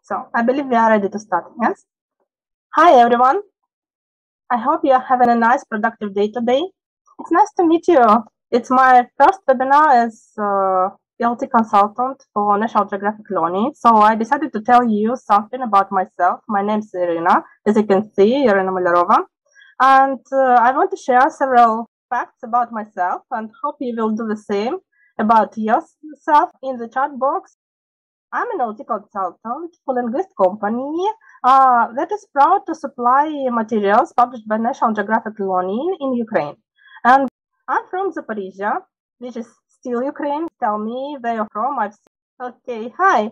So I believe we are ready to start. Yes. Hi everyone. I hope you are having a nice, productive day today. It's nice to meet you. It's my first webinar as PLT consultant for National Geographic Learning. So I decided to tell you something about myself. My name is Irina, as you can see, Irina Malarova. And I want to share several facts about myself and hope you will do the same about yourself in the chat box. I'm an LT consultant for linguist company that is proud to supply materials published by National Geographic Learning in Ukraine. And I'm from Zaporizhia, which is still Ukraine. Tell me where you're from. Okay, hi.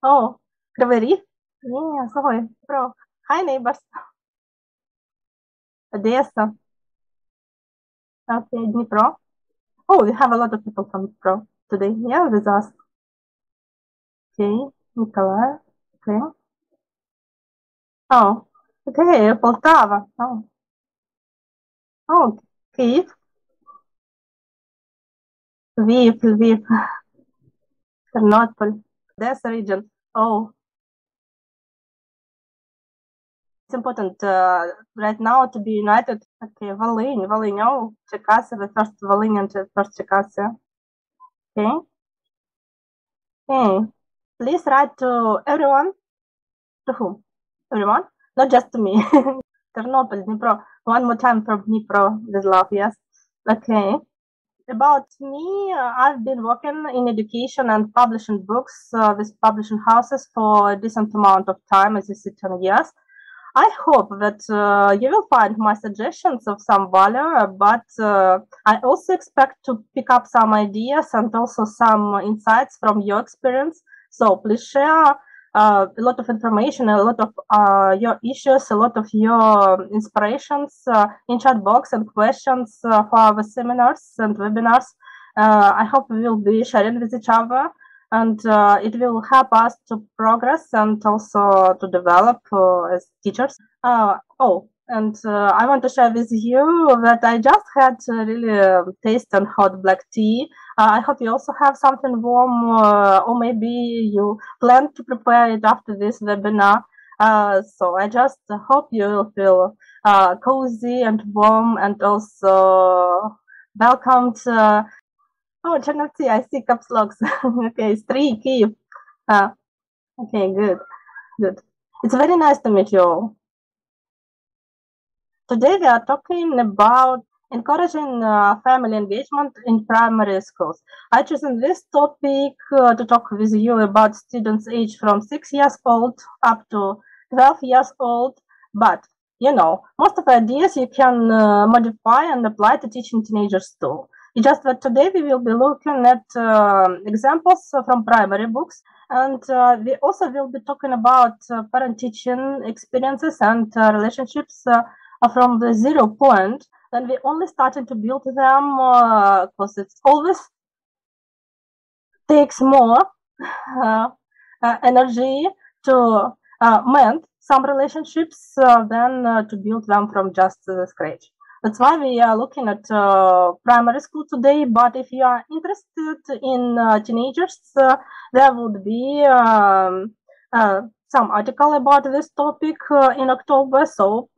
Oh, Кривий Ріг? Yeah, sorry, bro. Hi, neighbors. Odessa. Okay, Dnipro. Oh, we have a lot of people from Dnipro today. Yeah, with us. Okay, Nikolai. Okay. Oh, okay, Poltava. Oh, Kyiv. Lviv. Ternopil. Odessa region. Oh. It's important right now to be united. Okay, Volyn. Oh, Черкаси. The first Volhynian, first Черкаси. Okay. Okay. Please write to everyone. To whom? Everyone? Not just to me. Ternopil, Dnipro. One more time from Dnipro with love, yes. Okay. About me, I've been working in education and publishing books with publishing houses for a decent amount of time, as you see, 10 years. I hope that you will find my suggestions of some value, but I also expect to pick up some ideas and also some insights from your experience. So please share a lot of information, a lot of your issues, a lot of your inspirations in chat box and questions for our seminars and webinars. I hope we will be sharing with each other, and it will help us to progress and also to develop as teachers. And I want to share with you that I just had really taste and hot black tea. I hope you also have something warm, or maybe you plan to prepare it after this webinar. So I just hope you will feel cozy and warm and also welcomed. Oh, Chernovtsi, I see caps locks. Okay, it's 3, Kyiv. Okay, good. It's very nice to meet you all. Today we are talking about encouraging family engagement in primary schools. I chosen this topic to talk with you about students aged from 6 years old up to 12 years old. But, you know, most of the ideas you can modify and apply to teaching teenagers too. It's just that today we will be looking at examples from primary books, and we also will be talking about parent-teaching experiences and relationships from the 0 point. Then we only started to build them because it always takes more energy to mend some relationships than to build them from just scratch. That's why we are looking at primary school today. But if you are interested in teenagers, there would be some article about this topic in October. So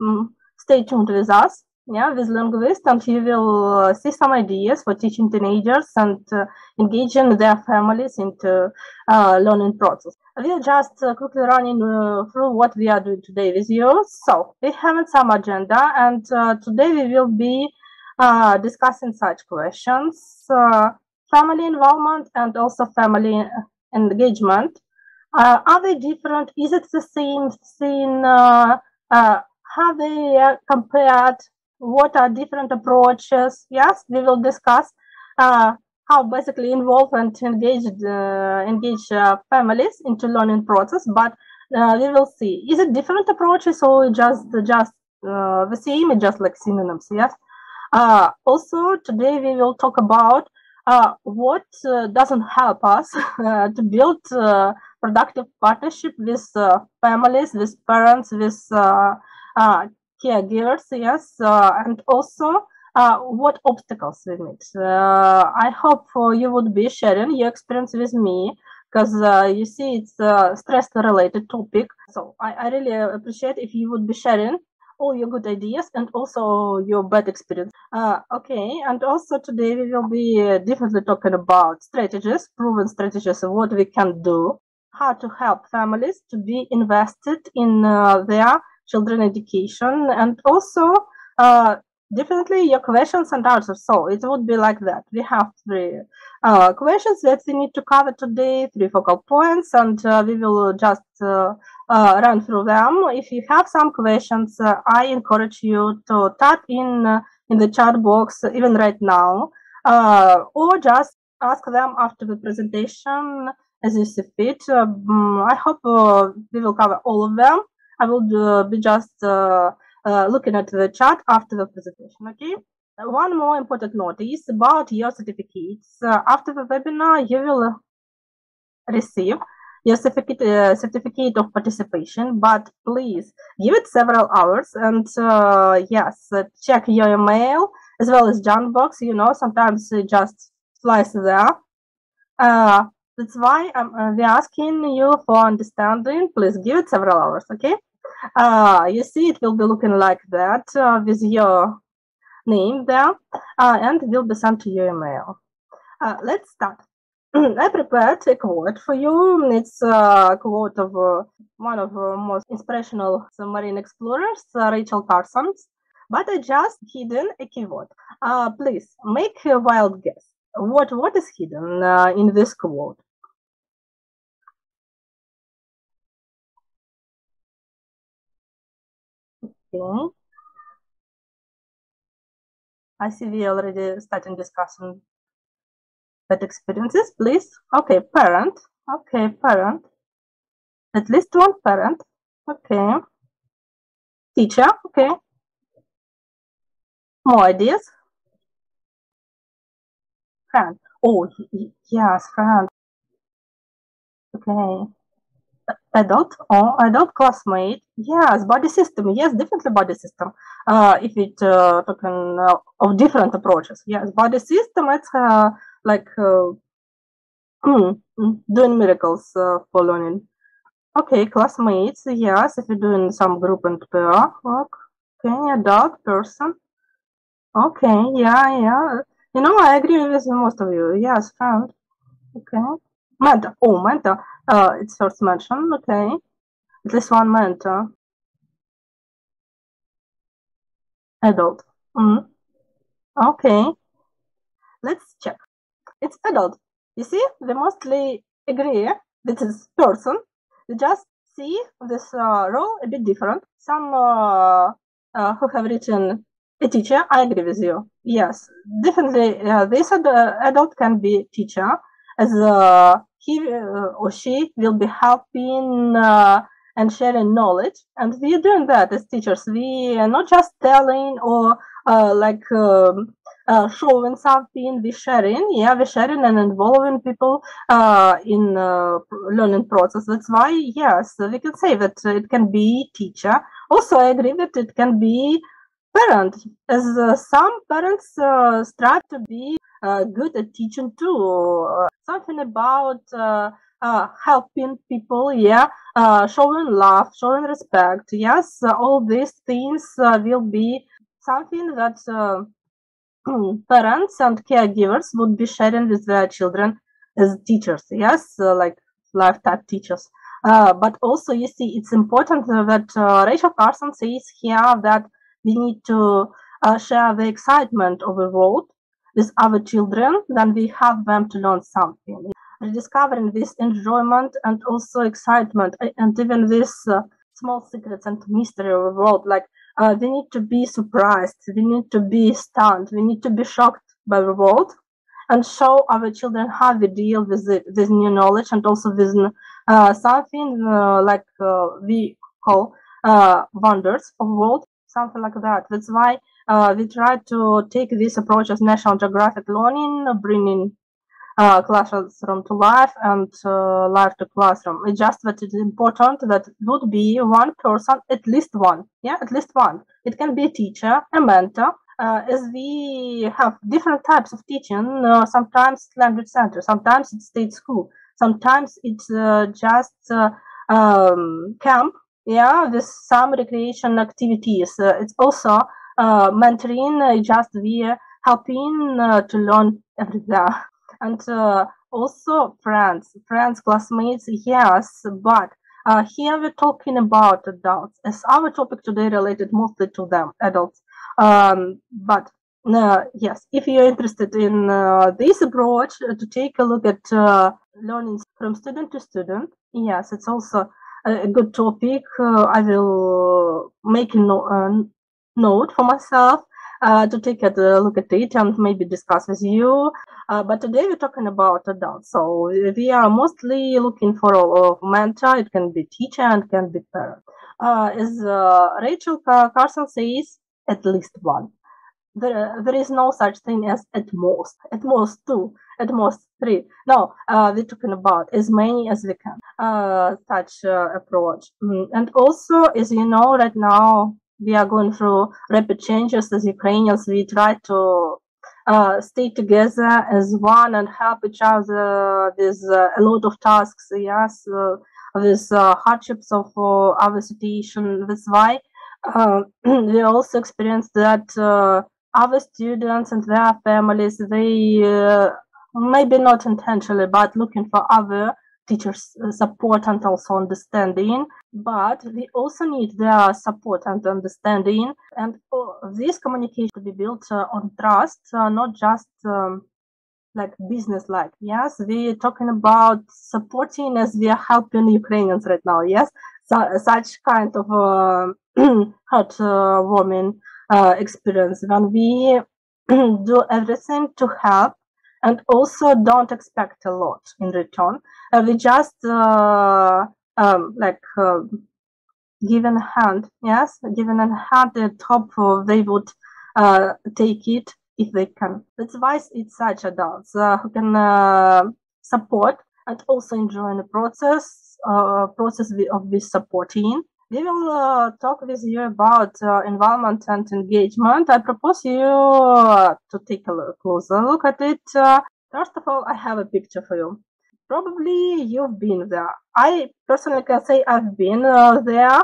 stay tuned with us, with linguist, and you will see some ideas for teaching teenagers and engaging their families into learning process. We'll just quickly running through what we are doing today with you. So we have some agenda, and today we will be discussing such questions: family involvement and also family engagement. Are they different? Is it the same thing? How they are compared? What are different approaches? Yes, we will discuss how basically involve and engage families into learning process. But we will see, is it different approaches or just the same, just like synonyms? Yes. Also today we will talk about what doesn't help us to build productive partnership with families, with parents, with caregivers, yes, and also what obstacles we meet. I hope you would be sharing your experience with me, because you see it's a stress-related topic. So I really appreciate if you would be sharing all your good ideas and also your bad experience. Okay, and also today we will be definitely talking about strategies, proven strategies of what we can do, how to help families to be invested in their children education, and also definitely your questions and answers. So it would be like that. We have 3 questions that we need to cover today, 3 focal points, and we will just run through them. If you have some questions, I encourage you to type in the chat box even right now, or just ask them after the presentation as you see fit. I hope we will cover all of them. I will be just looking at the chat after the presentation, okay? One more important notice about your certificates. After the webinar, you will receive your certificate of participation, but please give it several hours and yes, check your email as well as junk box. You know, sometimes it just flies there. That's why we're asking you for understanding. Please give it several hours, okay? You see, it will be looking like that with your name there, and it will be sent to your email. Let's start. I prepared a quote for you. It's a quote of one of the most inspirational submarine explorers, Rachel Carson's, but I just hidden a keyword. Please make a wild guess. What is hidden in this quote? Okay. I see we already starting discussing bad experiences. Please. Okay, parent. Okay, parent. At least one parent. Okay. Teacher. Okay. More ideas. Friend. Oh, yes, friend. Okay. Adult or adult classmate. Yes, body system. Yes, definitely body system. If it talking of different approaches. Yes, body system. It's like doing miracles for learning. Okay, classmates. Yes, if you're doing some group and pair work. Okay, adult person. Okay, yeah. You know, I agree with most of you. Yes, friend. Okay. Mentor. Oh, mentor. It's first mentioned. Okay. At least one mentor. Adult. Okay. Let's check. It's adult. You see, they mostly agree that it's person. They just see this role a bit different. Some who have written a teacher, I agree with you. Yes, definitely. This adult can be teacher, as he or she will be helping and sharing knowledge, and we are doing that as teachers. We are not just telling or showing something. We're sharing. Yeah, we're sharing and involving people in learning process. That's why, yes, we can say that it can be teacher. Also, I agree that it can be parent, as some parents strive to be good at teaching too. Something about helping people, yeah, showing love, showing respect. Yes, all these things will be something that parents and caregivers would be sharing with their children as teachers. Yes, like lifetime teachers. But also, you see, it's important that Rachel Carson says here that we need to share the excitement of the world with our children, then we help them to learn something. Rediscovering this enjoyment and also excitement, and even this small secrets and mystery of the world, like we need to be surprised, we need to be stunned, we need to be shocked by the world, and show our children how we deal with this new knowledge, and also with something like we call wonders of world, something like that. That's why we try to take this approach as National Geographic Learning, bringing classroom to life and life to classroom. It's just that it's important that it would be one person, at least one. Yeah, at least one. It can be a teacher, a mentor. As we have different types of teaching, sometimes language center, sometimes it's state school, Sometimes it's just camp, yeah, with some recreation activities. It's also mentoring, just we helping to learn everywhere. And also friends, classmates, yes, but here we're talking about adults, as our topic today related mostly to them, adults. But yes, if you're interested in this approach to take a look at learning from student to student, yes, it's also a good topic. I will make a note for myself to take a look at it and maybe discuss with you. But today we're talking about adults, so we are mostly looking for a mentor. It can be teacher and can be parent. As Rachel Carson says, at least one. There is no such thing as at most two, at most three. No, we're talking about as many as we can. Such approach. And also, as you know, right now we are going through rapid changes as Ukrainians. We try to stay together as one and help each other with a lot of tasks, yes, with hardships of our situation. That's why we also experienced that our students and their families, they maybe not intentionally, but looking for other teachers' support and also understanding. But we also need their support and understanding, and this communication to be built on trust, not just like business-like. Yes, we're talking about supporting as we are helping Ukrainians right now. Yes, so, such kind of heartwarming experience when we do everything to help and also don't expect a lot in return. We just given a hand, yes, given a hand at top, they would take it if they can. That's why it's such adults who can support and also enjoy the process of this supporting. We will talk with you about involvement and engagement. I propose you to take a closer look at it. First of all, I have a picture for you. Probably you've been there. I personally can say I've been there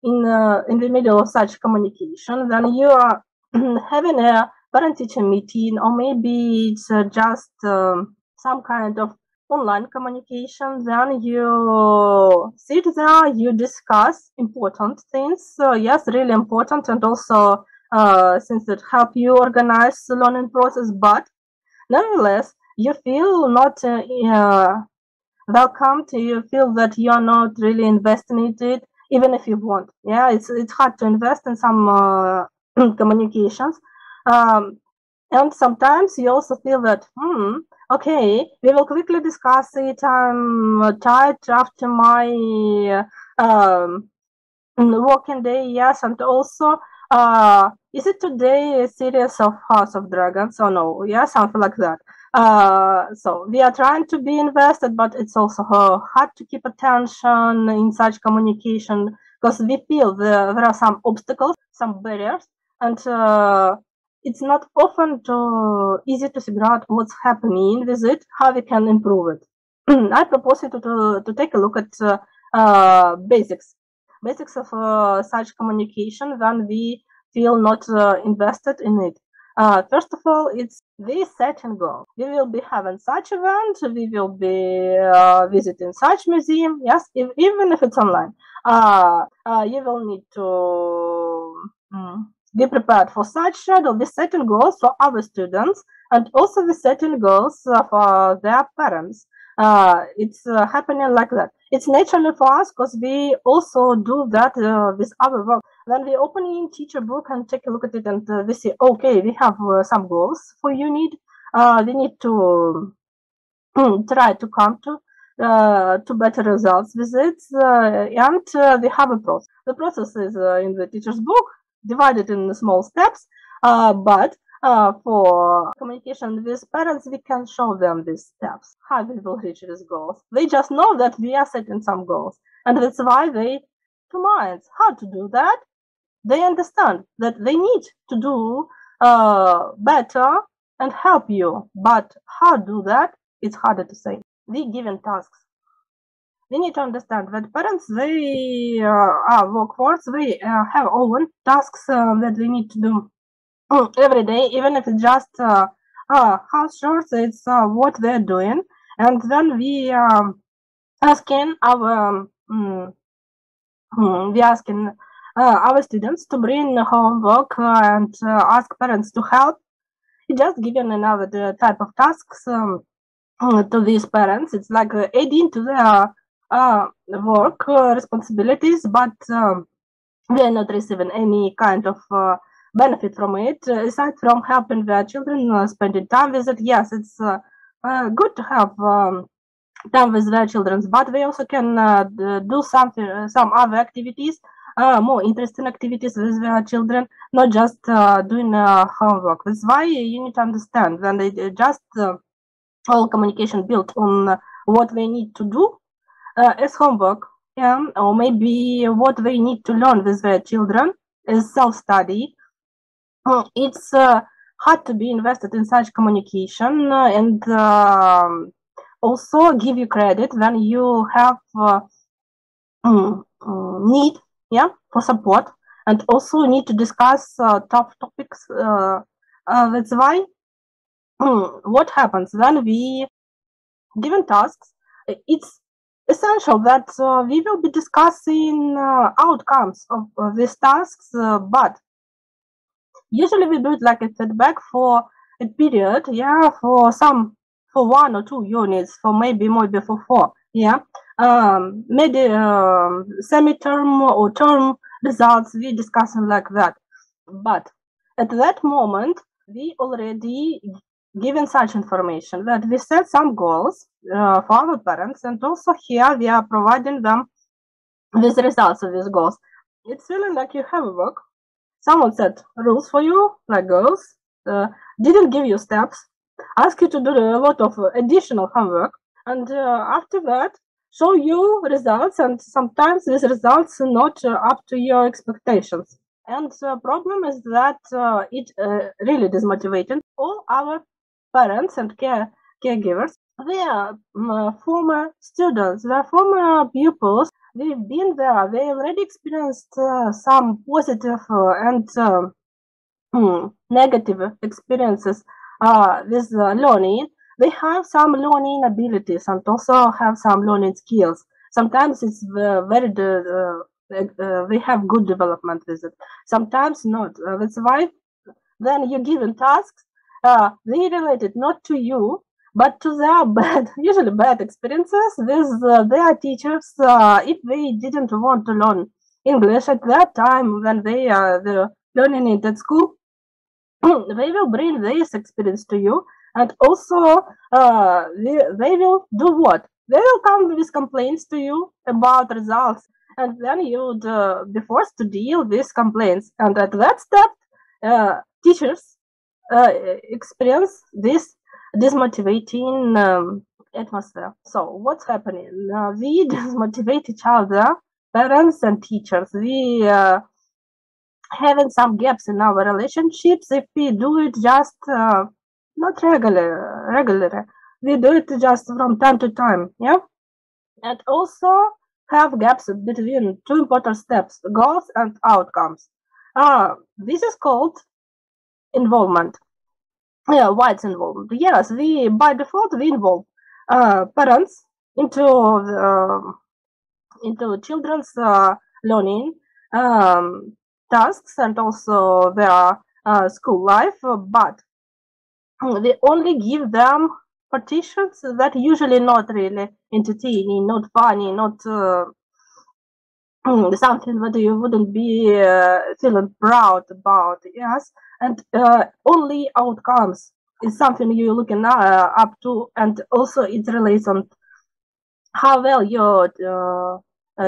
in the middle of such communication. Then you are having a parent-teacher meeting, or maybe it's just some kind of online communication. Then you sit there, you discuss important things. Yes, really important, and also things that help you organize the learning process. But nevertheless, you feel not welcomed. You feel that you are not really invested in it, even if you want. Yeah, it's hard to invest in some communications. And sometimes you also feel that, okay, we will quickly discuss it. I'm tired after my working day, yes, and also, is it today a series of House of Dragons or no? Yeah, something like that. So we are trying to be invested, but it's also hard to keep attention in such communication because we feel there are some obstacles, some barriers, and it's not often easy to figure out what's happening with it, how we can improve it. I propose you to take a look at basics of such communication when we feel not invested in it. First of all, it's the setting goal. We will be having such event, we will be visiting such museum, yes, even if it's online. You will need to be prepared for such schedule, with setting goals for our students and also with setting goals for their parents. It's happening like that. It's naturally for us because we also do that with our work. When we open in teacher book and take a look at it, and we say, okay, we have some goals for unit. We need to try to come to better results with it, and we have a process. The process is in the teacher's book, divided in small steps, but for communication with parents, we can show them these steps, how we will reach these goals. They just know that we are setting some goals, and that's why they two minds how to do that. They understand that they need to do better and help you, but how to do that, it's harder to say. we given tasks. We need to understand that parents, they are workforce, they have own tasks that we need to do every day, even if it's just house chores, it's what they're doing. And then we asking our our students to bring homework and ask parents to help. We just given another type of tasks to these parents. It's like adding to their work responsibilities, but we are not receiving any kind of benefit from it, aside from helping their children, spending time with it. Yes, it's good to have time with their children, but they also can do some other activities, more interesting activities with their children, not just doing homework. That's why you need to understand when they just all communication built on what they need to do as homework, yeah, or maybe what they need to learn with their children as self-study. It's hard to be invested in such communication and also give you credit when you have need, yeah, for support, and also need to discuss tough topics. That's why what happens when we given tasks, it's essential that we will be discussing outcomes of these tasks, but usually we do it like a feedback for a period, yeah, for 1 or 2 units, for maybe for 4, yeah. Maybe semi-term or term results, we discussing like that. But at that moment, we already given such information that we set some goals for our parents, and also here we are providing them with results of these goals. It's feeling like you have a work. Someone set rules for you, like goals, didn't give you steps, ask you to do a lot of additional homework, and after that show you results, and sometimes these results are not up to your expectations. And the problem is that it really dismotivating all our parents and caregivers. They are former students, they are former pupils. They've been there, they already experienced some positive and negative experiences with learning. They have some learning abilities and also have some learning skills. Sometimes it's very they have good development with it. Sometimes not. That's why then you're given tasks. They related not to you, but to their usually bad experiences with their teachers. If they didn't want to learn English at that time when they are learning it at school, they will bring this experience to you, and also they will do what? They will come with complaints to you about results, and then you would be forced to deal with complaints. And at that step, teachers experience this dismotivating atmosphere. So what's happening? We dismotivate each other, parents and teachers. We having some gaps in our relationships if we do it just not regularly. We do it just from time to time, yeah? And also have gaps between two important steps, goals and outcomes. This is called involvement. Yeah, why it's involved? Yes, by default we involve parents into children's learning tasks and also their school life, but we only give them partitions that usually not really entertaining, not funny, not something that you wouldn't be feeling proud about, yes, and only outcomes is something you're looking up to, and also it relates on how well your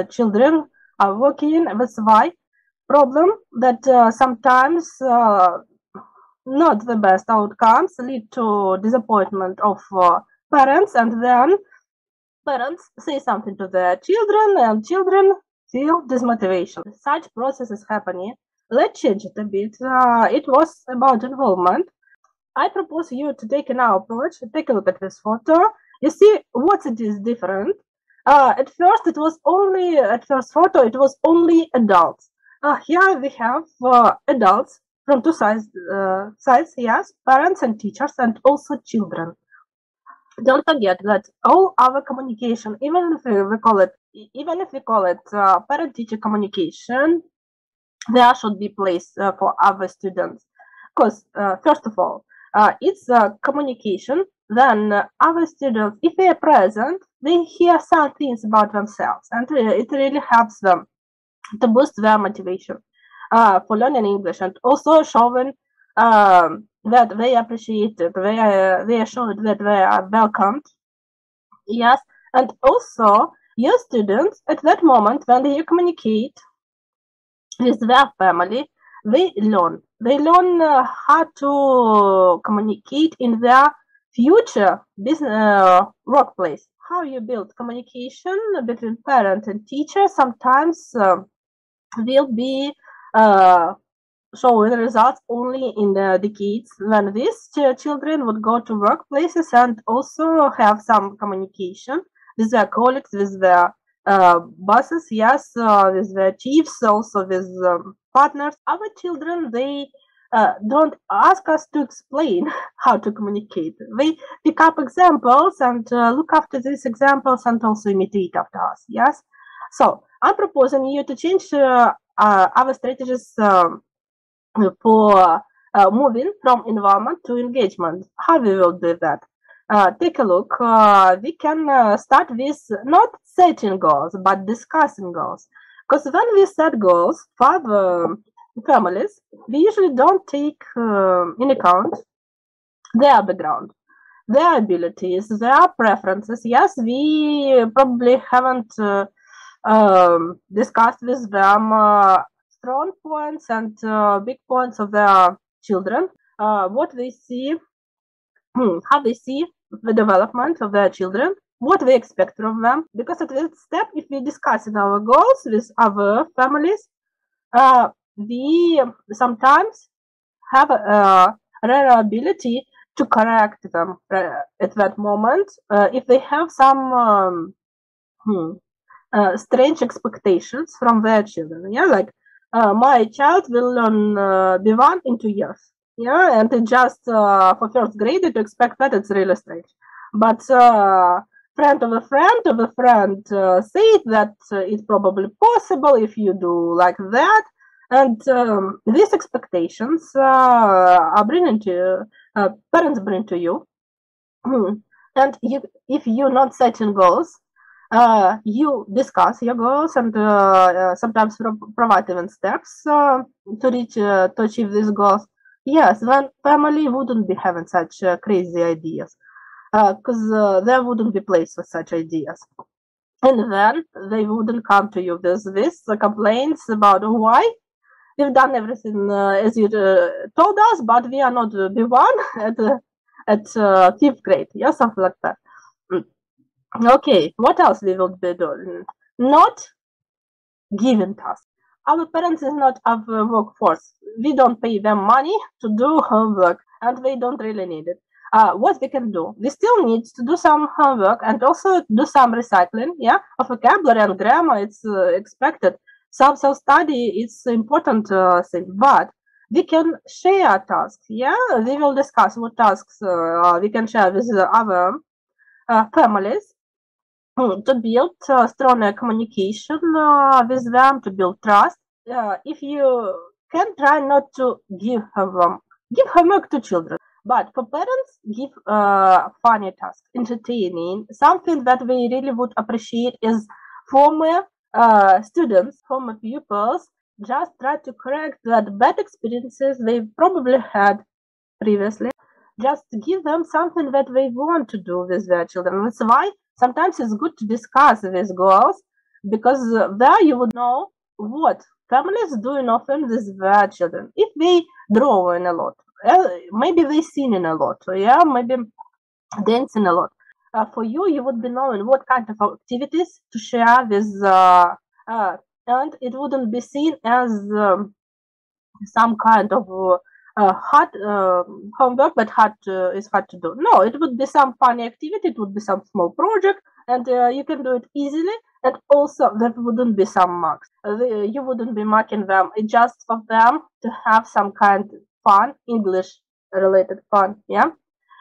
children are working. That's why problem that sometimes not the best outcomes lead to disappointment of parents, and then parents say something to their children and children feel dismotivation. Such process is happening. Let's change it a bit. It was about involvement. I propose you to take an approach, take a look at this photo. You see, what it is different. At first photo, it was only adults. Here we have adults from two sides, yes, parents and teachers, and also children. Don't forget that all our communication, even if we call it parent-teacher communication, there should be place for our students. Because first of all, it's communication. Then our students, if they are present, they hear some things about themselves, and it really helps them to boost their motivation for learning English, and also showing that they appreciate it, they are showing that they are welcomed. Yes, and also your students at that moment when they communicate with their family, they learn how to communicate in their future business workplace. How you build communication between parent and teacher sometimes will be showing results only in the decades when these children would go to workplaces and also have some communication with their colleagues, with their bosses, yes, with their chiefs, also with partners. Our children, they don't ask us to explain how to communicate. They pick up examples and look after these examples and also imitate after us, yes? So I'm proposing you to change our strategies for moving from environment to engagement. How we will do that? Take a look. We can start with not setting goals, but discussing goals. Because when we set goals for the families, we usually don't take in account their background, their abilities, their preferences. Yes, we probably haven't discussed with them strong points and big points of their children, what they see, how they see the development of their children, what we expect from them. Because at this step, if we discuss our goals with our families, we sometimes have a rare ability to correct them at that moment if they have some strange expectations from their children. Yeah, like my child will learn B1 in 2 years. Yeah, and just for first grade to expect that, it's really strange. But friend of a friend said that it's probably possible if you do like that. And these expectations are bringing to parents bring to you. And if you're not setting goals, you discuss your goals and sometimes provide even steps to achieve these goals. Yes, then family wouldn't be having such crazy ideas because there wouldn't be place for such ideas. And then they wouldn't come to you with this complaints about why we've done everything as you told us, but we are not B1 at 5th grade. Yeah, something like that. Okay, what else we will be doing? Not giving tasks. Our parents is not our workforce. We don't pay them money to do homework, and they don't really need it. What we can do? We still need to do some homework and also do some recycling, yeah, of vocabulary and grammar. It's expected. Some self-study is important thing, but we can share tasks. Yeah, we will discuss what tasks we can share with our families to build stronger communication with them, to build trust. If you can, try not to give homework to children, but for parents, give funny tasks, entertaining, something that we really would appreciate is former students, former pupils, just try to correct that bad experiences they probably had previously. Just give them something that they want to do with their children. That's why sometimes it's good to discuss these goals, because there you would know what families doing often with their children. If they drawing a lot, maybe they singing a lot, yeah, maybe dancing a lot. For you, you would be knowing what kind of activities to share with, and it wouldn't be seen as some kind of hard homework, but is hard to do. No, it would be some funny activity, it would be some small project, and you can do it easily, and also there wouldn't be some marks. You wouldn't be marking them. It's just for them to have some kind of fun, English-related fun, yeah?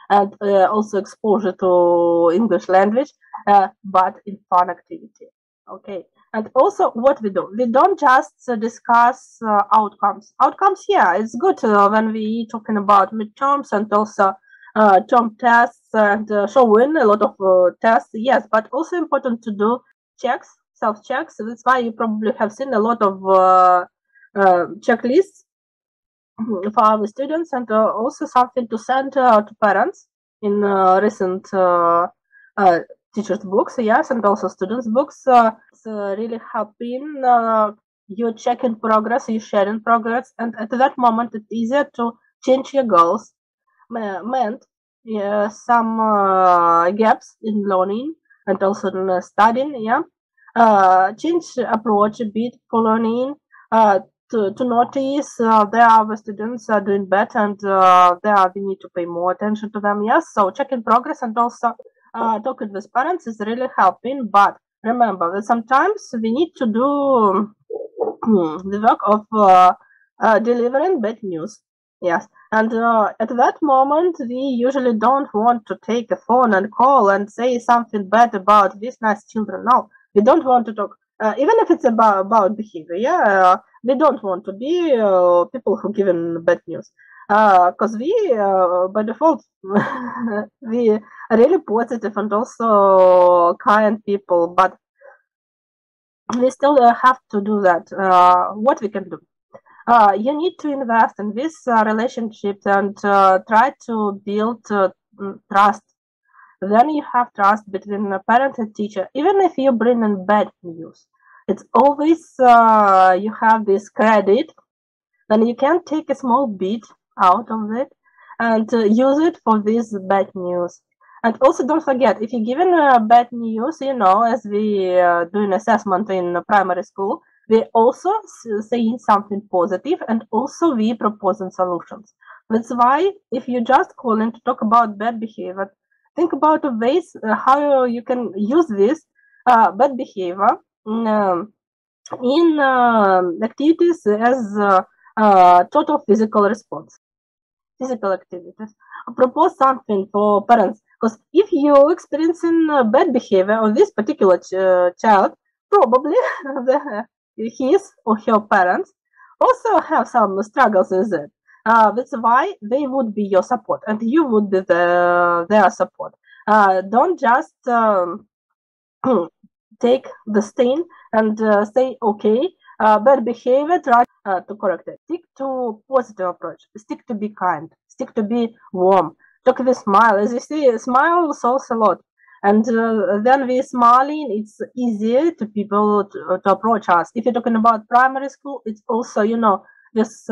And also exposure to English language, but in fun activity. Okay, and also what we do, we don't just discuss outcomes. Outcomes, yeah, it's good when we talking about midterms and also term tests and showing a lot of tests, yes, but also important to do checks, self-checks. That's why you probably have seen a lot of checklists for our students, and also something to send to parents in recent teachers' books, yes, and also students' books. It's really helping you checking progress, you sharing progress, and at that moment it's easier to change your goals, meant some gaps in learning and also in studying, yeah. Change approach a bit for learning, to notice there are students doing better, and we need to pay more attention to them, yes. So checking progress and also talking with parents is really helping, but remember that sometimes we need to do the work of delivering bad news, yes. And at that moment we usually don't want to take a phone and call and say something bad about these nice children. No, we don't want to talk, even if it's about behavior, yeah. We don't want to be people who give bad news, because we by default we are really positive and also kind people, but we still have to do that. What we can do, you need to invest in this relationship and try to build trust. Then you have trust between a parent and teacher, even if you bring in bad news. It's always you have this credit, then you can take a small bit out of it and use it for this bad news. And also don't forget, if you're given bad news, you know, as we do an assessment in primary school, we also saying something positive, and also we proposing solutions. That's why if you just calling to talk about bad behavior, think about the ways how you can use this bad behavior in activities as total physical response, physical activities. Propose something for parents, because if you're experiencing bad behavior of this particular child, probably his or her parents also have some struggles with it. That's why they would be your support, and you would be their support. Don't just take the stain and say, okay, bad behavior, try to correct it. Stick to positive approach. Stick to be kind. Stick to be warm. Talk with smile. As you see, smile solves a lot. And then we smiling, it's easier to people to approach us. If you're talking about primary school, it's also, you know, this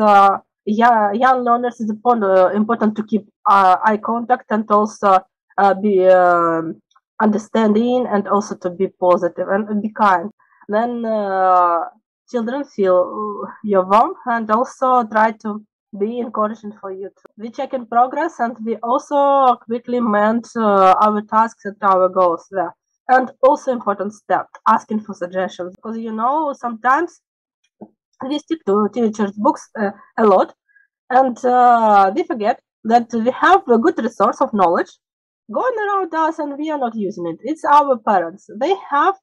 young learners is important to keep eye contact and also be understanding, and also to be positive and be kind. Then children feel your warmth, and also try to be encouraging for you too. We check in progress, and we also quickly meant our tasks and our goals there. And also important step, asking for suggestions, because you know sometimes we stick to teachers' books a lot, and we forget that we have a good resource of knowledge going around us, and we are not using it. It's our parents. They have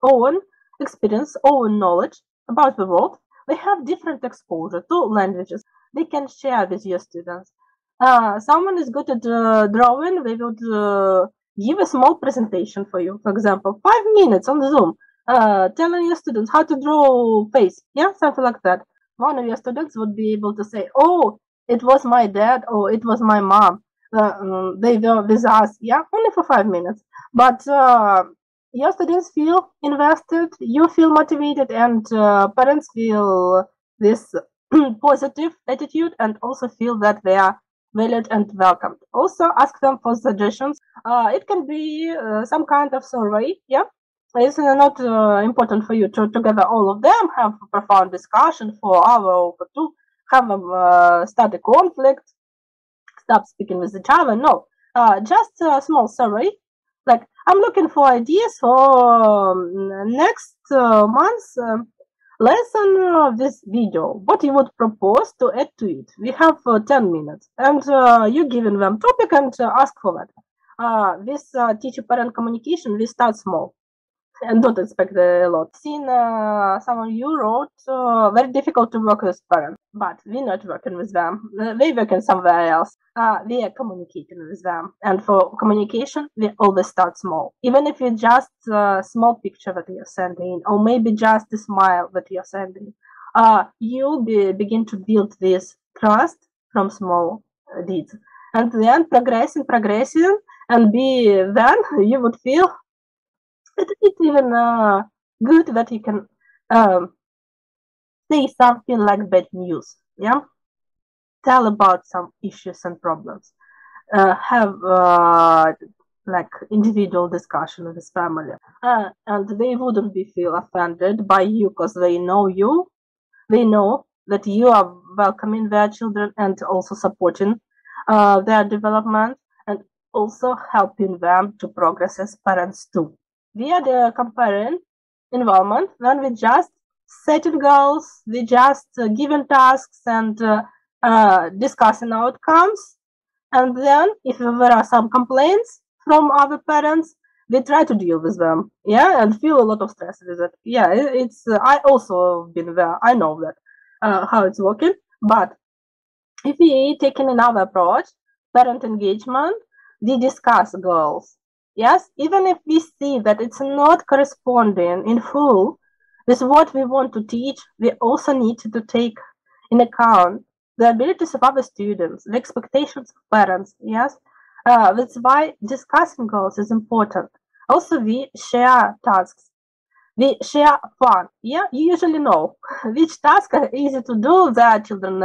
own experience, own knowledge about the world. They have different exposure to languages. They can share with your students. Someone is good at drawing. They would give a small presentation for you. For example, 5 minutes on Zoom, telling your students how to draw face. Yeah, something like that. One of your students would be able to say, oh, it was my dad, or it was my mom. They were with us, yeah, only for 5 minutes. But your students feel invested, you feel motivated, and parents feel this positive attitude, and also feel that they are valued and welcomed. Also ask them for suggestions. It can be some kind of survey, yeah. It's not important for you to gather all of them, have a profound discussion for an hour or for 2. start a conflict, stop speaking with each other. No, just a small survey. Like, I'm looking for ideas for next month's lesson of this video. What you would propose to add to it? We have 10 minutes, and you giving them topic and ask for that. This teacher-parent communication, we start small and don't expect a lot. Seen some of you wrote very difficult to work with parents, but we're not working with them. They working somewhere else. We are communicating with them, and for communication, we always start small. Even if it's just a small picture that you're sending, or maybe just a smile that you're sending, you begin to build this trust from small deeds, and then progressing, and then you would feel it's even good that you can say something like bad news, yeah? Tell about some issues and problems. Have like individual discussion with his family. And they wouldn't feel offended by you because they know you. They know that you are welcoming their children and also supporting their development and also helping them to progress as parents too. We are comparing environment when we just setting goals, we just giving tasks and discussing outcomes, and then if there are some complaints from other parents, we try to deal with them, yeah, and feel a lot of stress with it. Yeah, it's I also been there. I know that how it's working. But if we taking another approach, parent engagement, we discuss goals. Yes, even if we see that it's not corresponding in full with what we want to teach, we also need to take in account the abilities of other students, the expectations of parents. Yes, that's why discussing goals is important. Also, we share tasks. We share fun. Yeah, you usually know which tasks are easy to do. Their children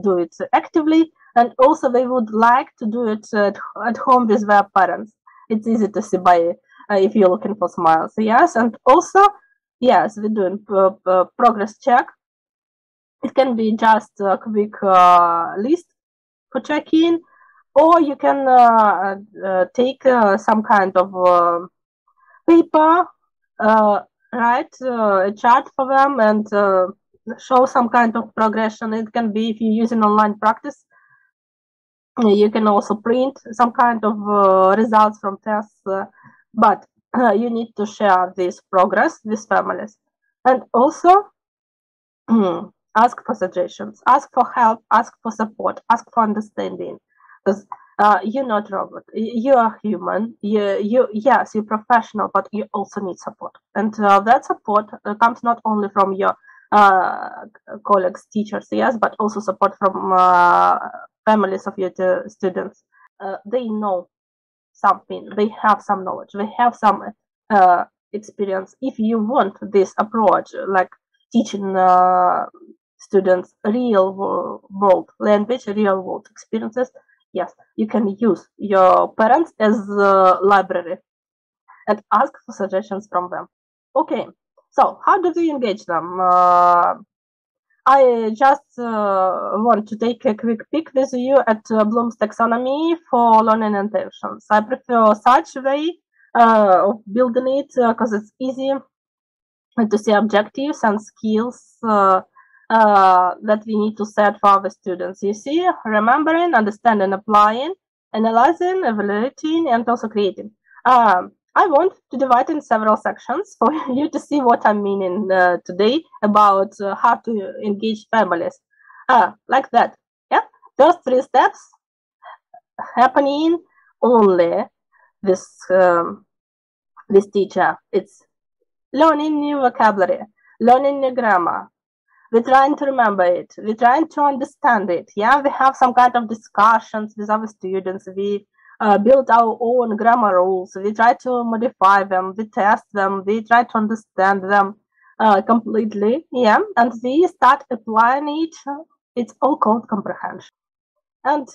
do it actively, and also they would like to do it at home with their parents. It's easy to see by if you're looking for smiles. Yes, and also, yes, we're doing progress check. It can be just a quick list for check-in, or you can take some kind of paper, write a chart for them and show some kind of progression. It can be if you're using online practice. You can also print some kind of results from tests, but you need to share this progress with families. And also ask for suggestions, ask for help, ask for support, ask for understanding. Because you're not a robot, you are human. Yes, you're professional, but you also need support. And that support comes not only from your colleagues, teachers, yes, but also support from families of your students. They know something, they have some knowledge, they have some experience. If you want this approach, like teaching students real world language, real world experiences, yes, you can use your parents as a library and ask for suggestions from them. Okay, so how do we engage them? I just want to take a quick peek with you at Bloom's taxonomy for learning intentions. I prefer such way of building it because it's easy to see objectives and skills that we need to set for our students. You see, remembering, understanding, applying, analyzing, evaluating, and also creating. I want to divide in several sections for you to see what I'm meaning today about how to engage families. Like that. Yeah. First 3 steps happening only this teacher. It's learning new vocabulary, learning new grammar. We're trying to remember it. We're trying to understand it. Yeah, we have some kind of discussions with our students. We build our own grammar rules. We try to modify them. We test them. We try to understand them completely. Yeah, and we start applying it. It's all called comprehension. And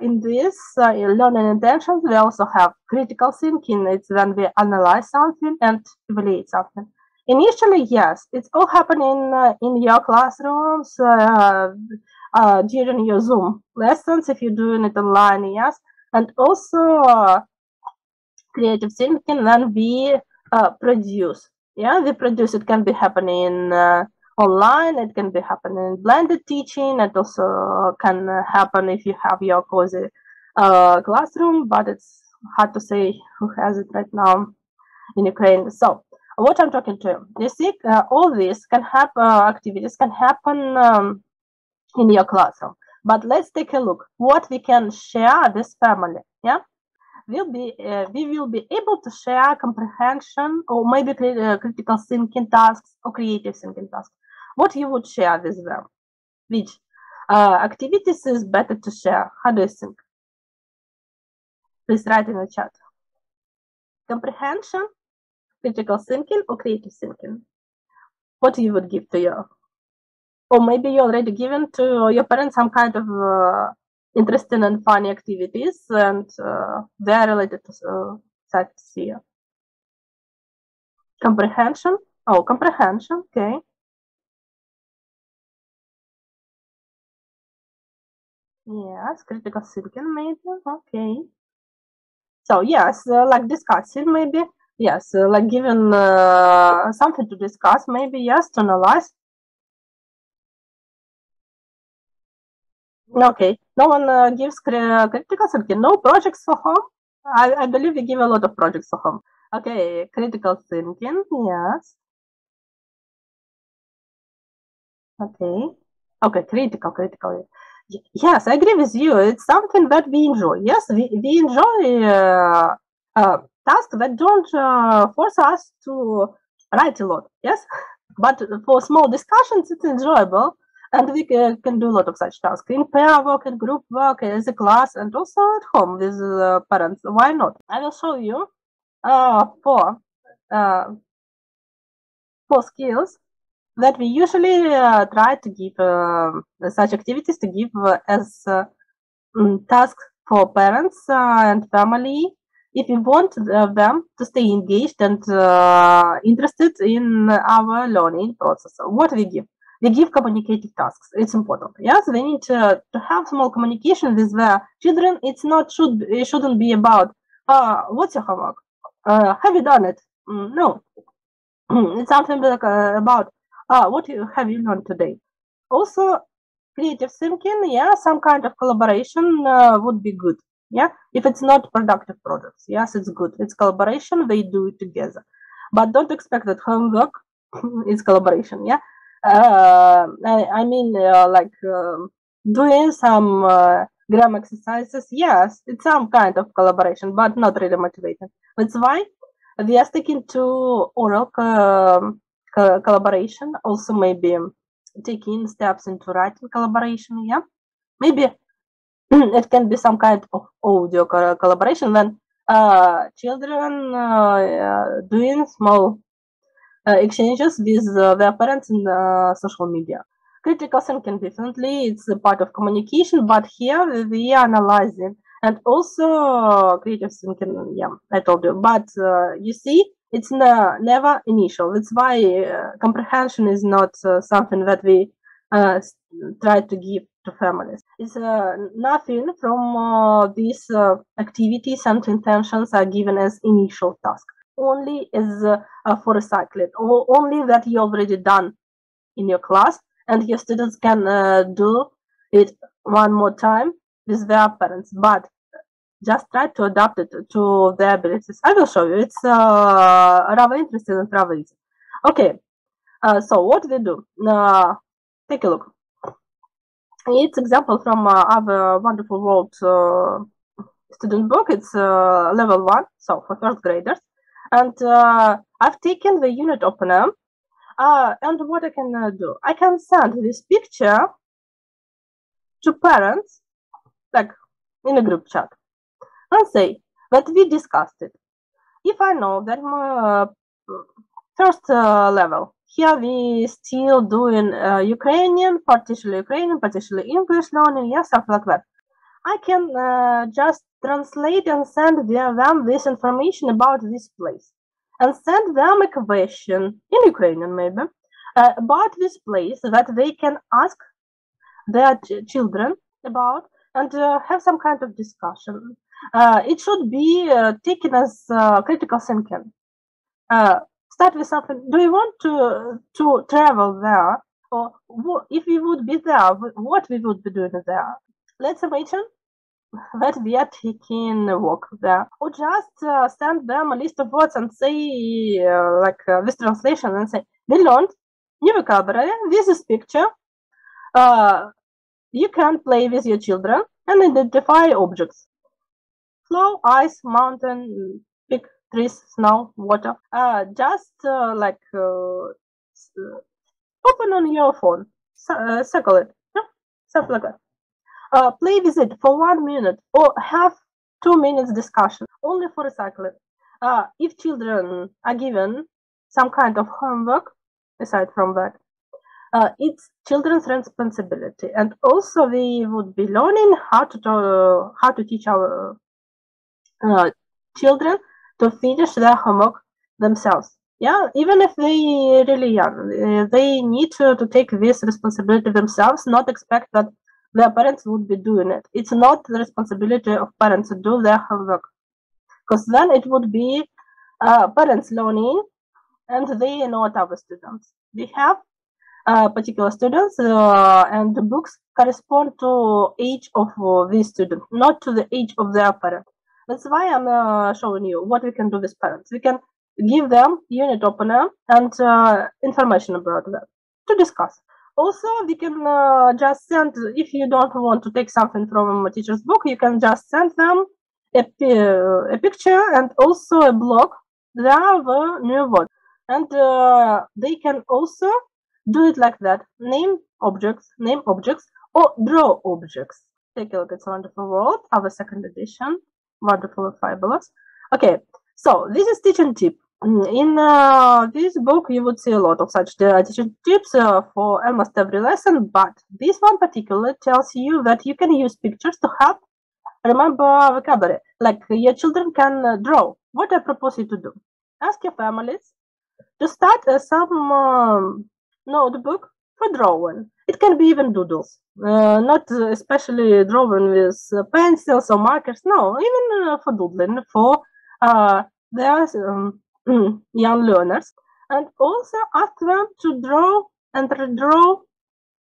in this learning intentions, we also have critical thinking. It's when we analyze something and evaluate something. Initially, yes, it's all happening in your classrooms, during your Zoom lessons, if you're doing it online, yes. And also creative thinking when we produce. Yeah, we produce. It can be happening online. It can be happening in blended teaching. It also can happen if you have your cozy classroom, but it's hard to say who has it right now in Ukraine. So what I'm talking to you see, all these can happen, activities can happen in your classroom. But let's take a look what we can share this family. Yeah, we will be able to share comprehension or maybe critical thinking tasks or creative thinking tasks. What you would share with them? Which activities is better to share? How do you think? Please write in the chat. Comprehension, critical thinking, or creative thinking? What you would give to your, or maybe you already given to your parents some kind of interesting and funny activities, and they're related to subjects here. Comprehension. Oh, comprehension. Okay. Yes, critical thinking maybe. Okay. So yes, like discussing maybe. Yes, like giving something to discuss maybe. Yes, to analyze. Okay, no one gives critical thinking. No projects for home. I believe we give a lot of projects for home. Okay, critical thinking. Yes. Okay. Okay, critical. Yes, I agree with you. It's something that we enjoy. Yes, we enjoy tasks that don't force us to write a lot. Yes, but for small discussions, it's enjoyable. And we can do a lot of such tasks in pair work, in group work, as a class, and also at home with parents. Why not? I will show you four skills that we usually try to give such activities to give as tasks for parents and family if we want them to stay engaged and interested in our learning process. What we give? We give communicative tasks. It's important. Yes, we need to have small communication with the children. It's not it shouldn't be about what's your homework? Have you done it? No, it's something like about what have you learned today. Also, creative thinking. Yeah, some kind of collaboration would be good. Yeah, if it's not productive projects. Yes, it's good. It's collaboration. They do it together, but don't expect that homework is collaboration. Yeah. I mean, like doing some grammar exercises. Yes, it's some kind of collaboration, but not really motivating. That's why we are sticking to oral collaboration. Also, maybe taking steps into writing collaboration. Yeah, maybe it can be some kind of audio collaboration when children doing small exchanges with their parents in social media. Critical thinking differently, it's a part of communication, but here we are analyzing, and also creative thinking, yeah, I told you, but you see, it's never initial. That's why comprehension is not something that we try to give to families. It's nothing from these activities and intentions are given as initial task. Only as for recycling, or only that you already done in your class, and your students can do it one more time with their parents, but just try to adapt it to their abilities. I will show you. It's rather interesting and rather easy. Okay, so what we do? Take a look. It's example from our wonderful world student book. It's level 1, so for first graders. And I've taken the unit opener, and what I can do? I can send this picture to parents, like in a group chat, and say that we discussed it. If I know that my first level, here we still doing Ukrainian, partially English learning, yeah, stuff like that. I can just translate and send them this information about this place. and send them a question, in Ukrainian maybe, about this place that they can ask their children about and have some kind of discussion. It should be taken as critical thinking. Start with something. Do you want to travel there? Or if we would be there, what we would be doing there? Let's imagine that we are taking a walk there. Or just send them a list of words and say, this translation, and say, we learned new vocabulary, this is picture. You can play with your children and identify objects. Flow, ice, mountain, big trees, snow, water. Just open on your phone, circle it, something like that. Play with it for 1 minute or have 2 minutes discussion, only for recycling. If children are given some kind of homework, aside from that, it's children's responsibility, and also we would be learning how to teach our children to finish their homework themselves. Yeah, even if they really young, they need to take this responsibility themselves, not expect that their parents would be doing it. It's not the responsibility of parents to do their homework, because then it would be parents learning, and they are not our students. We have particular students, and the books correspond to age of these students, not to the age of their parents. That's why I'm showing you what we can do with parents. We can give them unit opener and information about that to discuss. Also, we can just send, if you don't want to take something from a teacher's book, you can just send them a picture and also a blog. There are the new words, and they can also do it like that. Name objects, or draw objects. Take a look at It's a Wonderful World, our second edition. Wonderful and fabulous. Okay, so this is teaching tip. In this book, you would see a lot of such teaching tips for almost every lesson, but this one particularly tells you that you can use pictures to help remember vocabulary. Like your children can draw. What I propose you to do: ask your families to start some notebook for drawing. It can be even doodles, not especially drawing with pencils or markers. No, even for doodling for their young learners. And also ask them to draw and redraw.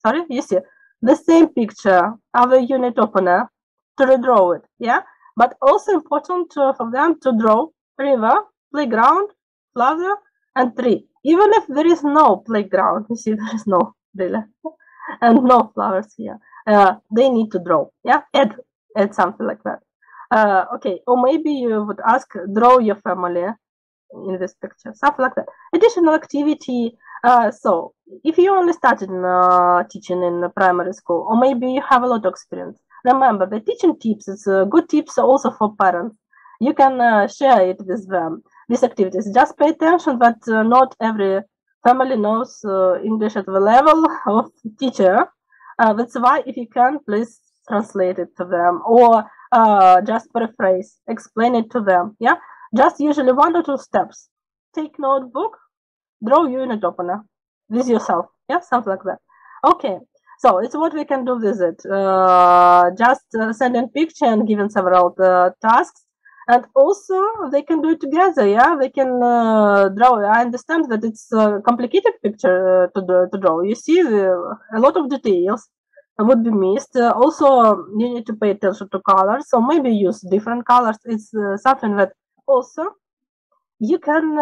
Sorry, you see the same picture of a unit opener, to redraw it. Yeah, but also important for them to draw river, playground, flower, and tree. Even if there is no playground, you see there is no really, and no flowers here. They need to draw. Yeah, add something like that. Okay, or maybe you would ask, draw your family in this picture, something like that. Additional activity. So if you only started teaching in primary school, or maybe you have a lot of experience, remember the teaching tips is good tips also for parents. You can share it with them. These activities. Just pay attention that not every family knows English at the level of teacher. That's why, if you can, please translate it to them, or just paraphrase, explain it to them. Yeah, just usually 1 or 2 steps. Take notebook, draw unit opener with yourself. Yeah, something like that. Okay, so it's what we can do with it. Just send in picture and given several tasks. And also, they can do it together, yeah? They can draw. I understand that it's a complicated picture to draw. You see, a lot of details would be missed. Also, you need to pay attention to colors, so maybe use different colors. It's something that also you can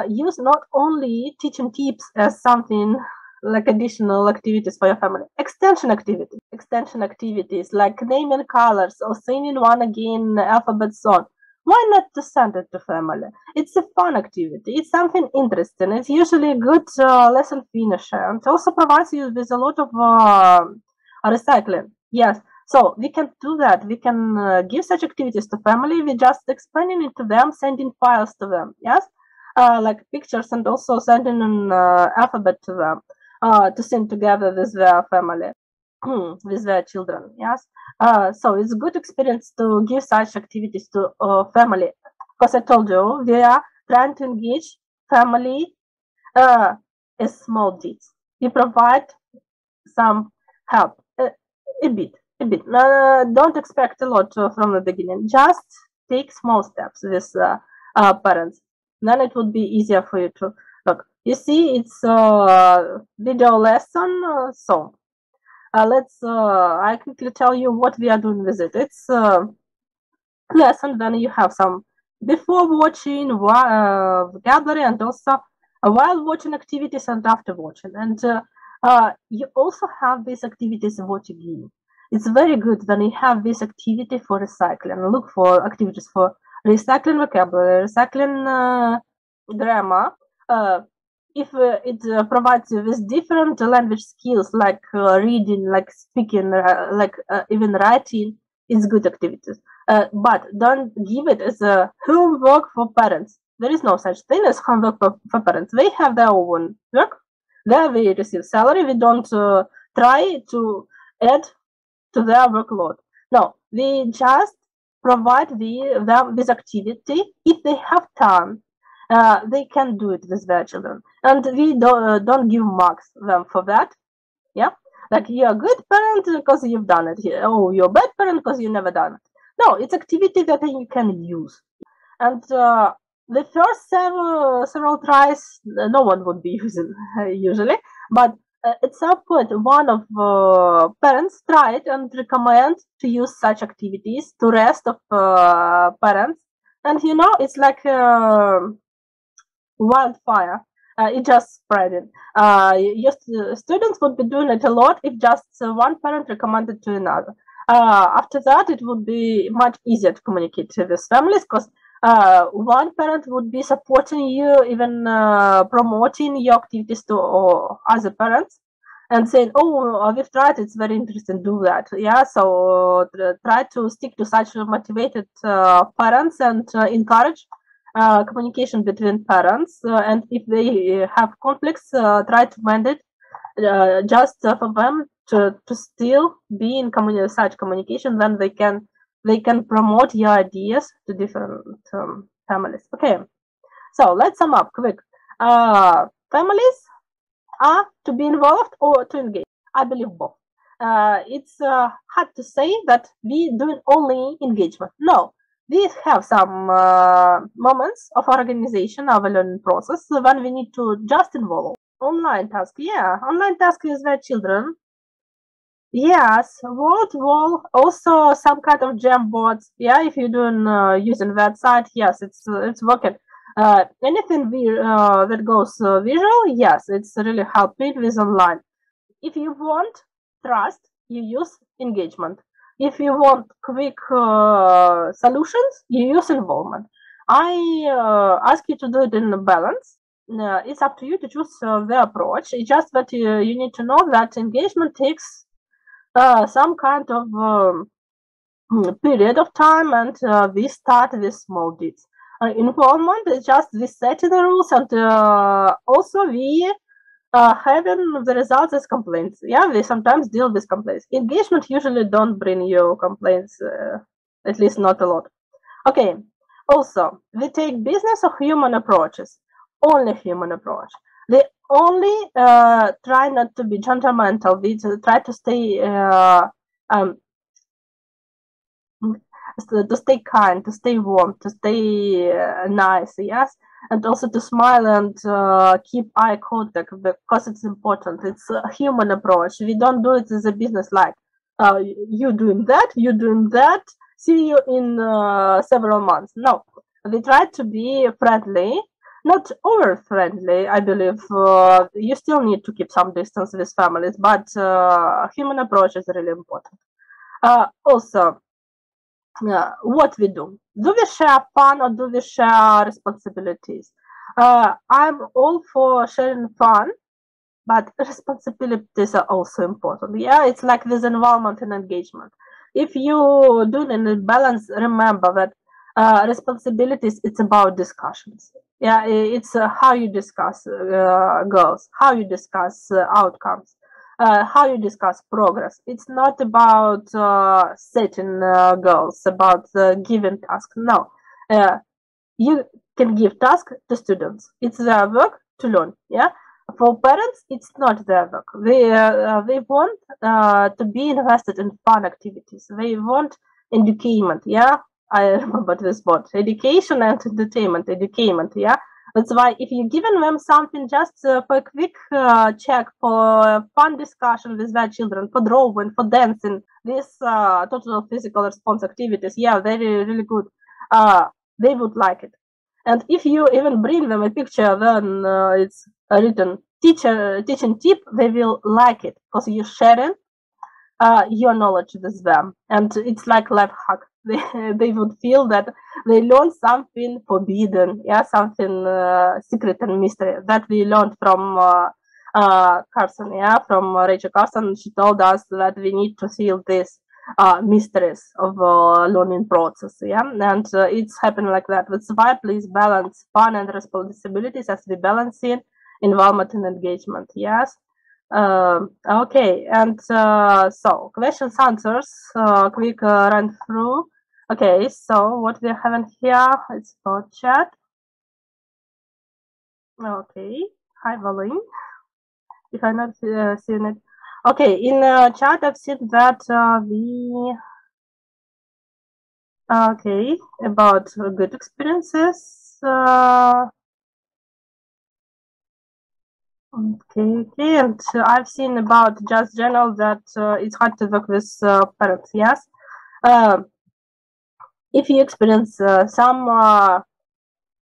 use not only teaching tips as something like additional activities for your family. Extension activities like naming colors or singing one again alphabet song. Why not to send it to family? It's a fun activity. It's something interesting. It's usually a good lesson finisher, and also provides you with a lot of recycling. Yes, so we can do that. We can give such activities to family. We just explaining it to them, sending files to them. Yes, like pictures, and also sending an alphabet to them to sing together with their family. With their children. Yes, so it's a good experience to give such activities to family, because I told you we are trying to engage family is small deeds. You provide some help, a bit. Don't expect a lot from the beginning. Just take small steps with parents. Then it would be easier for you to look. You see, it's a video lesson, so I quickly tell you what we are doing with it. It's a lesson, then you have some before watching vocabulary, and also while watching activities and after watching. And you also have these activities watching. It's very good when you have this activity for recycling. Look for activities for recycling vocabulary, recycling grammar. If it provides you with different language skills like reading, like speaking, even writing, it's good activities. But don't give it as a homework for parents. There is no such thing as homework for parents. They have their own work. There they receive salary. We don't try to add to their workload. No, we just provide them with activity. If they have time, they can do it with their children. And we don't give marks them for that. Yeah, like you're a good parent because you've done it. Oh, you're a bad parent because you never done it. No, it's activity that you can use. And the first several tries, no one would be using usually, but at some point, one of parents tried and recommend to use such activities to rest of parents, and it's like wildfire. It just spreading. Your students would be doing it a lot if just one parent recommended to another. After that, it would be much easier to communicate with families because one parent would be supporting you, even promoting your activities to other parents and saying, oh, we've tried, it's very interesting, do that. Yeah, so try to stick to such motivated parents and encourage communication between parents. And if they have conflicts, try to mend it just for them to still be in such communication. Then they can promote your ideas to different families. Okay, so let's sum up quick. Families are to be involved or to engage. I believe both. It's hard to say that we do only engagement. No, we have some moments of organization of a learning process when we need to just involve. Online task, yeah, online task is where children. Yes, wall, also some kind of Jamboards. Yeah, if you're doing using that site, yes, it's working. Anything that goes visual, yes, it's really helping with online. If you want trust, you use engagement. If you want quick solutions, you use involvement. I ask you to do it in a balance. It's up to you to choose the approach. It's just that you need to know that engagement takes some kind of period of time, and we start with small deeds. Involvement is just we setting the rules, and also we having the results as complaints. Yeah, we sometimes deal with complaints. Engagement usually don't bring you complaints, at least not a lot. Okay, also we take business or human approaches, only human approach. They only try not to be judgmental. We try to stay to stay kind, to stay warm, to stay nice, yes, and also to smile and keep eye contact because it's important. It's a human approach. We don't do it as a business like you doing that, see you in several months. No, we try to be friendly, not over friendly. I believe you still need to keep some distance with families, but human approach is really important. Also, what we do we share fun or do we share responsibilities? I'm all for sharing fun, but responsibilities are also important. Yeah, it's like this involvement and engagement. If you do it in a balance, remember that responsibilities, it's about discussions. Yeah, it's how you discuss goals, how you discuss outcomes, how you discuss progress. It's not about setting goals, about giving tasks. No, you can give tasks to students. It's their work to learn. Yeah. For parents, it's not their work. They want to be invested in fun activities. They want education. Yeah, I remember this word: education and entertainment. Education. Yeah, that's why if you're giving them something just for a quick check, for fun discussion with their children, for drawing, for dancing, these total physical response activities, yeah, very really good. They would like it. And if you even bring them a picture, then it's written teaching tip, they will like it because you're sharing your knowledge with them, and it's like life hack. They would feel that they learned something forbidden, yeah, something secret and mystery that we learned from Carson, yeah, from Rachel Carson. She told us that we need to feel this mysteries of learning process, yeah, and it's happening like that. That's why please balance fun and responsibilities as we balance in involvement and engagement. Yes. Okay, and so questions, answers, quick run through. Okay, so what we're having here, it's about chat. Okay, hi Valin, if I'm not seeing it. Okay, in chat I've seen that okay, about good experiences. Okay, and I've seen about just general that it's hard to work with parents. Yes, if you experience some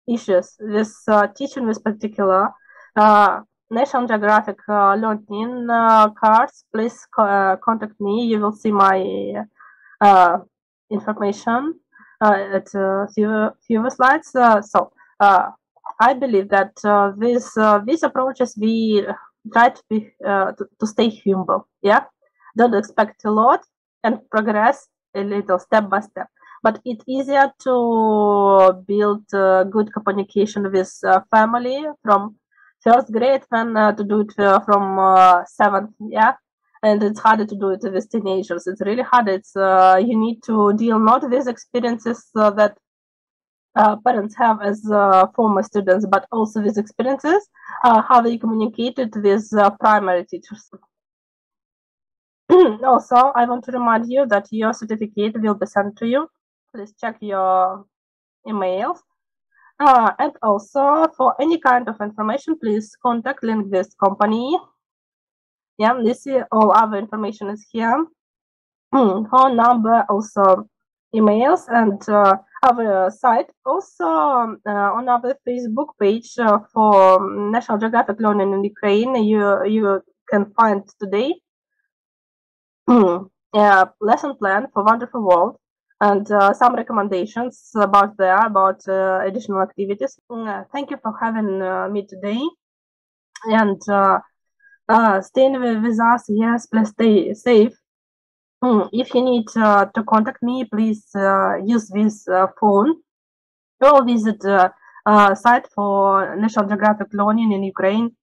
issues with teaching with particular National Geographic Learning cards, please contact me. You will see my information at a few slides. I believe that with these approaches we try to be to stay humble. Yeah, don't expect a lot and progress a little step by step. But it's easier to build good communication with family from first grade than to do it from seventh. Yeah, and it's harder to do it with teenagers. It's really hard. It's you need to deal not with experiences that parents have as former students, but also with experiences how they communicated with primary teachers. Also, I want to remind you that your certificate will be sent to you. Please check your emails. And also, for any kind of information, please contact Linguist Company. Yeah, you see all other information is here. Phone number, also emails, and our site. Also on our Facebook page for National Geographic Learning in Ukraine, you can find today a lesson plan for Wonderful World and some recommendations about additional activities. Thank you for having me today, and staying with us. Yes, please stay safe. If you need to contact me, please use this phone or visit site for National Geographic Learning in Ukraine.